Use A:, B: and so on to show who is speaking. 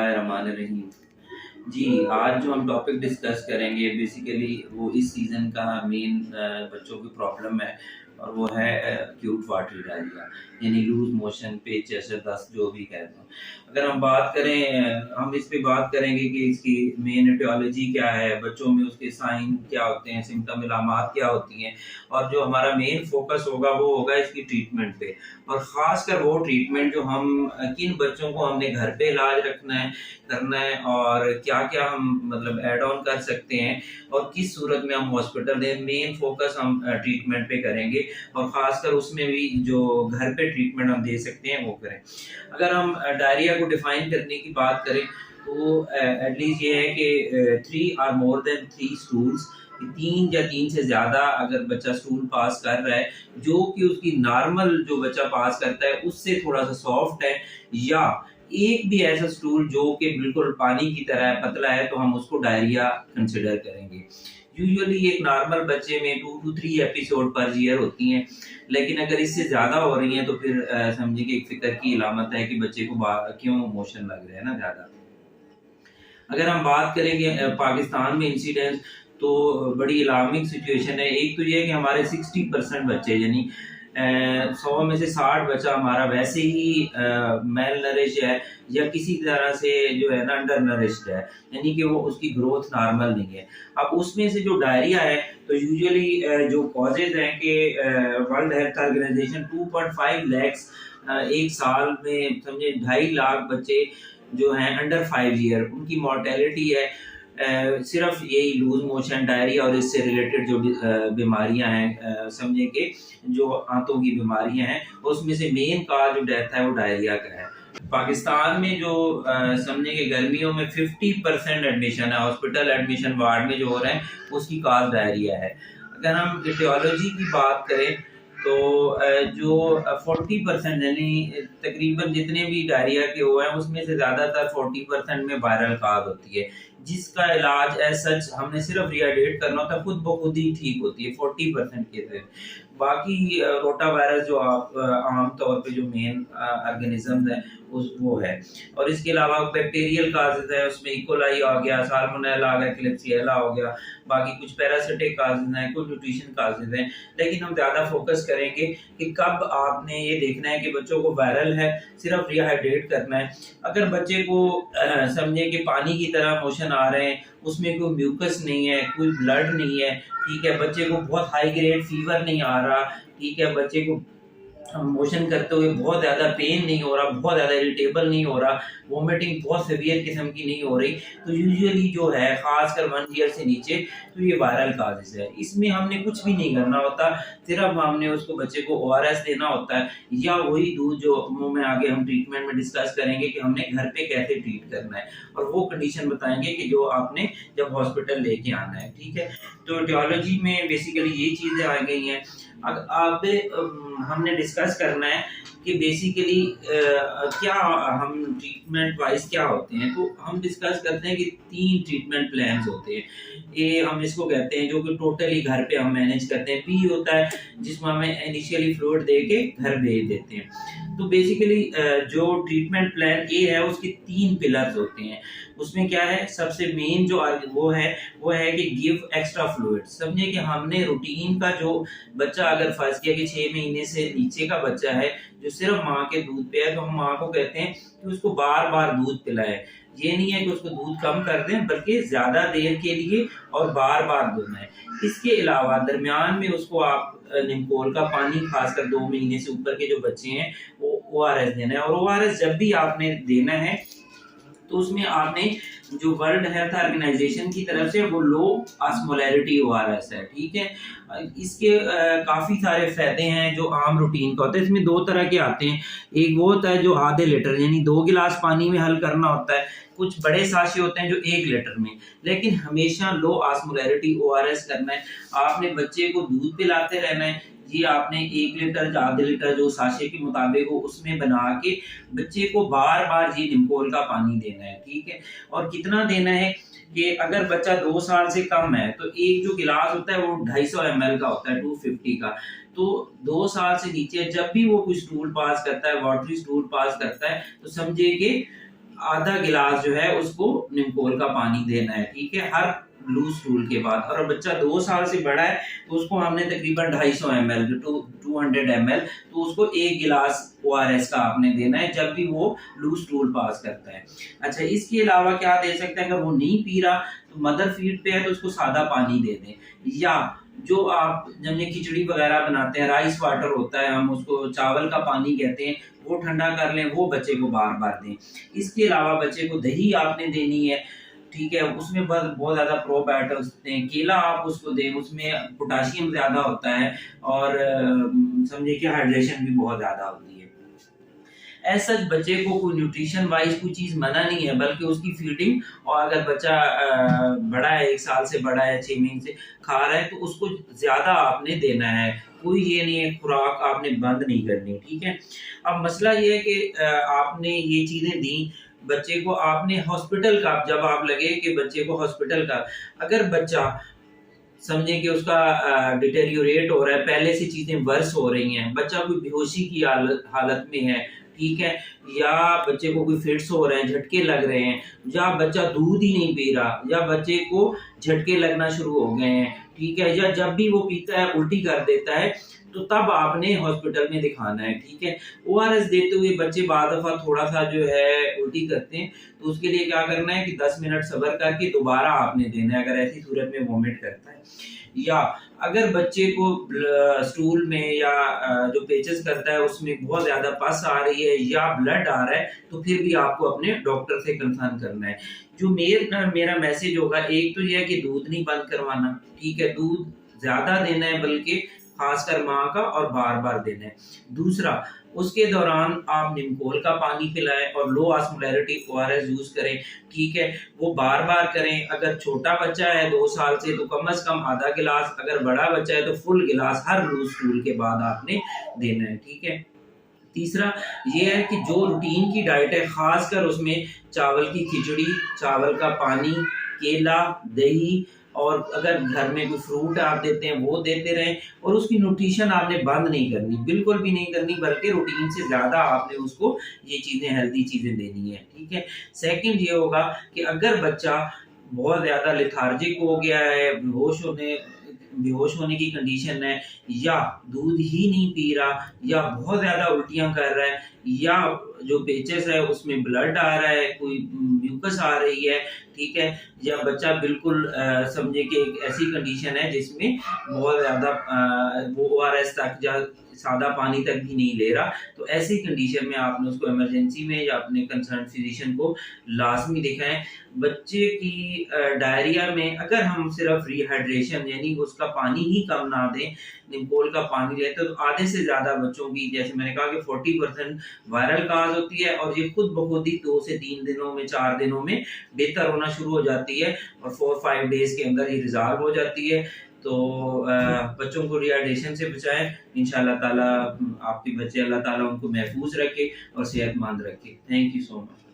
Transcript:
A: बिस्मिल्लाहिर्रहमानिर्रहीम। जी, आज जो हम टॉपिक डिस्कस करेंगे बेसिकली वो इस सीज़न का मेन बच्चों की प्रॉब्लम है और वो है एक्यूट वाटरी डायरिया यानी लूज मोशन, पेचेस, दस्त जो भी कहते हैं। अगर हम बात करें हम इस पे बात करेंगे कि इसकी मेन एटियोलॉजी क्या है, बच्चों में उसके साइन क्या होते हैं, सिम्टम इलामात क्या होती हैं और जो हमारा मेन फोकस होगा वो होगा इसकी ट्रीटमेंट पे और ख़ासकर वो ट्रीटमेंट जो हम किन बच्चों को हमने घर पे इलाज करना है और क्या-क्या हम मतलब ऐड ऑन कर सकते हैं और किस सूरत में हम हॉस्पिटल में मेन फोकस हम ट्रीटमेंट पे करेंगे और ख़ासकर उसमें भी जो घर पे ट्रीटमेंट हम दे सकते हैं वो करें। अगर हम डायरिया को डिफाइन करने की बात करें तो एटलीस्ट ये है कि 3 और मोर देन 3 स्टूल्स, 3 या 3 से ज़्यादा अगर बच्चा स्टूल पास कर रहा है जो कि उसकी नॉर्मल जो बच्चा पास करता है उससे थोड़ा सा सॉफ्ट है या एक भी ऐसा स्टूल जो कि बिल्कुल पानी की तरह है, पतला है, तो हम उसको डायरिया कंसिडर करेंगे। यूजुअली एक नॉर्मल बच्चे में 2 to 3 एपिसोड पर ईयर होती हैं, लेकिन अगर इससे ज़्यादा हो रही हैं तो फिर समझिए कि एक फ़िक्र की इलामत है कि बच्चे को क्यों मोशन लग रहे हैं ना ज़्यादा। अगर हम बात करेंगे पाकिस्तान में इंसिडेंस तो बड़ी अलार्मिंग सिचुएशन है। एक तो ये है कि हमारे 60% बच्चे यानी 100 में से 60 बच्चा हमारा वैसे ही मेल नरिश है या किसी तरह से जो है ना अंडर नरिश्ड है, यानी कि वो उसकी ग्रोथ नॉर्मल नहीं है। अब उसमें से जो डायरिया है तो यूजुअली जो कॉजेज हैं कि वर्ल्ड हेल्थ ऑर्गेनाइजेशन 2.5 लैक्स एक साल में समझे 2.5 लाख बच्चे जो हैं अंडर 5 ईयर उनकी मॉर्टेलिटी है। सिर्फ यही लूज मोशन, डायरिया और इससे रिलेटेड जो बीमारियां हैं समझे कि जो आंतों की बीमारियां हैं उसमें से मेन काज जो डेथ है वो डायरिया का है। पाकिस्तान में जो समझे कि गर्मियों में 50% एडमिशन है, हॉस्पिटल एडमिशन वार्ड में जो हो रहे हैं उसकी काज डायरिया है। अगर हम एटियोलॉजी की बात करें तो जो 40% यानी तकरीबन जितने भी डायरिया के हुए हैं उसमें से ज़्यादातर 40% में वायरल काज होती है जिसका इलाज एज सच हमने सिर्फ रिहाइड्रेट करना होता है, खुद ब खुद ही ठीक होती है 40% केसेस। बाकी रोटा वायरस जो आप आम तौर पे जो मेन ऑर्गेनिज्म है वो है और इसके अलावा बैक्टीरियल काजेज है, उसमें इकोलाई आ गया, साल्मोनेला आ गया, क्लिप्सिएला हो गया, बाकी कुछ पैरासिटिक काजेज हैं, कुछ न्यूट्रिशन काजेज हैं। लेकिन हम ज़्यादा फोकस करेंगे कि कब आपने ये देखना है कि बच्चों को वायरल है, सिर्फ रिहाइड्रेट करना है। अगर बच्चे को समझे कि पानी की तरह मोशन आ रहे हैं, उसमें कोई म्यूकस नहीं है, कोई ब्लड नहीं है, ठीक है, बच्चे को बहुत हाई ग्रेड फीवर नहीं आ रहा, ठीक है, बच्चे को मोशन करते हुए बहुत ज़्यादा पेन नहीं हो रहा, बहुत ज़्यादा इरिटेबल नहीं हो रहा, वोमिटिंग बहुत सीवियर किस्म की नहीं हो रही, तो यूजुअली जो है खासकर 1 ईयर से नीचे तो ये वायरल काजेस है। इसमें हमने कुछ भी नहीं करना होता, सिर्फ हमने उसको बच्चे को ओआरएस देना होता है या वही दूध जो मुंह में आगे हम ट्रीटमेंट में डिस्कस करेंगे कि हमने घर पे कैसे ट्रीट करना है और वो कंडीशन बताएंगे कि जो आपने जब हॉस्पिटल लेके आना है, ठीक है। तो एटियोलॉजी में बेसिकली ये चीज़ें आ गई हैं। अब हमने डिस्कस करना है कि बेसिकली क्या हम ट्रीटमेंट वाइज क्या होते हैं, तो हम डिस्कस करते हैं कि 3 ट्रीटमेंट प्लान्स होते हैं। ए हम इसको कहते हैं जो कि टोटली घर पे हम मैनेज करते हैं। बी होता है जिसमें हमें इनिशियली फ्लूइड दे के घर भेज देते हैं। तो बेसिकली जो ट्रीटमेंट प्लान ए है उसके 3 पिलर्स होते हैं। उसमें क्या है, सबसे मेन जो वो है कि गिव एक्स्ट्रा फ्लूइड। समझे कि हमने रूटीन का जो बच्चा अगर फर्ज किया कि 6 महीने से नीचे का बच्चा है जो सिर्फ माँ के दूध पे है, तो हम माँ को कहते हैं कि उसको बार बार दूध पिलाएं। ये नहीं है कि उसको दूध कम कर दें, बल्कि ज्यादा देर के लिए और बार बार देना है। इसके अलावा दरमियान में उसको आप निम्कोल का पानी, खासकर 2 महीने से ऊपर के जो बच्चे हैं वो ओआरएस देना है। और ओआरएस जब भी आपने देना है तो उसमें आपने जो वर्ल्ड हेल्थ ऑर्गेनाइजेशन की तरफ से वो लो ऑस्मोलैरिटी ओआरएस है, ठीक है। इसके काफ़ी सारे फायदे हैं जो आम रूटीन का होता है। इसमें 2 तरह के आते हैं, एक वो होता है जो आधे लीटर यानी 2 गिलास पानी में हल करना होता है, कुछ बड़े साशे होते हैं जो 1 लीटर में, लेकिन हमेशा लो ऑस्मोलैरिटी ओआरएस करना है। आपने बच्चे को दूध पिलाते रहना है, ये आपने 1 लीटर या आधे लीटर जो साशे के मुताबिक हो उसमें बना के बच्चे को बार बार ये निम्कोल का पानी देना है, ठीक है। और कितना देना है कि अगर बच्चा 2 साल से कम है तो एक जो गिलास होता है वो 250 ml का होता है, 250 का। तो 2 साल से नीचे जब भी वो कोई स्टूल पास करता है, वाटरी स्टूल पास करता है, तो समझिए कि आधा गिलास जो है उसको निमकोल का पानी देना है, ठीक है, हर लूज स्टूल के बाद। और बच्चा 2 साल से बड़ा है तो उसको हमने तकरीबन 250 ml 200 ml, तो उसको 1 गिलास ORS का आपने देना है जब भी वो लूज स्टूल पास करता है। अच्छा, इसके अलावा क्या दे सकते हैं, अगर वो नहीं पी रहा तो मदर फीड पे है तो उसको सादा पानी दे दें, या जो आप जब खिचड़ी वगैरह बनाते हैं राइस वाटर होता है, हम उसको चावल का पानी कहते हैं, वो ठंडा कर लें, वो बच्चे को बार बार दें। इसके अलावा बच्चे को दही आपने देनी है, ठीक है, उसमें बहुत ज्यादा प्रोबायोटिक्स होते हैं। केला आप उसको दें, उसमें पोटाशियम ज्यादा होता है और समझिए कि हाइड्रेशन भी बहुत ज्यादा होती है। ऐसा बच्चे को कोई न्यूट्रिशन वाइज कोई चीज मना नहीं है, बल्कि उसकी फीडिंग, और अगर बच्चा बड़ा है, 1 साल से बड़ा है, 6 महीने से खा रहा है, तो उसको ज्यादा आपने देना है, कोई ये नहीं है खुराक आपने बंद नहीं करनी, ठीक है। अब मसला ये है कि आपने ये चीजें दी बच्चे को, आपने हॉस्पिटल का, जब आप लगे कि बच्चे को हॉस्पिटल का, अगर बच्चा समझे कि उसका डिटेरियोरेट हो रहा है, पहले से चीजें वर्स हो रही हैं, बच्चा कोई बेहोशी की हालत में है, ठीक है, या बच्चे को कोई फिट्स हो रहे हैं, झटके लग रहे हैं, या बच्चा दूध ही नहीं पी रहा, या बच्चे को झटके लगना शुरू हो गए हैं, ठीक है, या जब भी वो पीता है उल्टी कर देता है, तो तब आपने हॉस्पिटल में दिखाना है, ठीक है। ORS देते हुए बच्चे बाद दफा थोड़ा सा जो है उल्टी करते हैं, तो उसके लिए क्या करना है कि 10 मिनट सब्र करके दोबारा आपने देना है, अगर ऐसी सूरत में वॉमिट करता है। या अगर बच्चे को स्टूल में या जो पेचेस करता है उसमें बहुत ज्यादा पस आ रही है या ब्लड आ रहा है, तो फिर भी आपको अपने डॉक्टर से कंसर्न करना है। जो मेरा मैसेज होगा, एक तो यह है कि दूध नहीं बंद करवाना, ठीक है, दूध ज्यादा देना है, बल्कि खासकर माँ का, और बार बार देना है। दूसरा, उसके दौरान आप निमकोल का पानी पिलाएं और लो ऑस्मोलैरिटी ORS यूज करें, ठीक है, वो बार बार करें। अगर छोटा बच्चा है 2 साल से तो कम से कम आधा गिलास, अगर बड़ा बच्चा है तो फुल गिलास हर लूज स्टूल के बाद आपने देना है, ठीक है। तीसरा ये है कि जो रूटीन की डाइट है, खासकर उसमें चावल की खिचड़ी, चावल का पानी, केला, दही, और अगर घर में कोई फ्रूट आप देते हैं वो देते रहें, और उसकी न्यूट्रिशन आपने बंद नहीं करनी, बिल्कुल भी नहीं करनी, बल्कि रूटीन से ज्यादा आपने उसको ये चीजें, हेल्दी चीजें देनी है, ठीक है। सेकंड ये होगा कि अगर बच्चा बहुत ज्यादा लेथार्जिक हो गया है, बेहोश होने की कंडीशन है, या दूध ही नहीं पी रहा, या बहुत ज्यादा उल्टियां कर रहा है, या जो पेचेस है उसमें ब्लड आ रहा है, कोई म्यूकस आ रही है, ठीक है, या बच्चा बिल्कुल समझे कि एक ऐसी कंडीशन है जिसमें बहुत ज्यादा वो ORS तक या सादा पानी तक भी नहीं ले रहा, तो ऐसी कंडीशन में आपने उसको इमरजेंसी में या अपने कंसर्न फिजिशियन को लाजमी दिखाएं। बच्चे की डायरिया में अगर हम सिर्फ रिहाइड्रेशन यानी उसका पानी ही कम ना दें, निमकोल का पानी लेते तो आधे से ज्यादा बच्चों की, जैसे मैंने कहा कि 40% वायरल काज होती है, और ये खुद ब खुद ही 2 से 3 दिनों में, 4 दिनों में बेहतर होना शुरू हो जाती है, और 4-5 डेज के अंदर ये रिजॉल्व हो जाती है। तो बच्चों को रिहाइड्रेशन से बचाएं, इंशाल्लाह ताला आपके बच्चे अल्लाह ताला उनको महफूज रखे और सेहतमंद रखे। Thank you so much.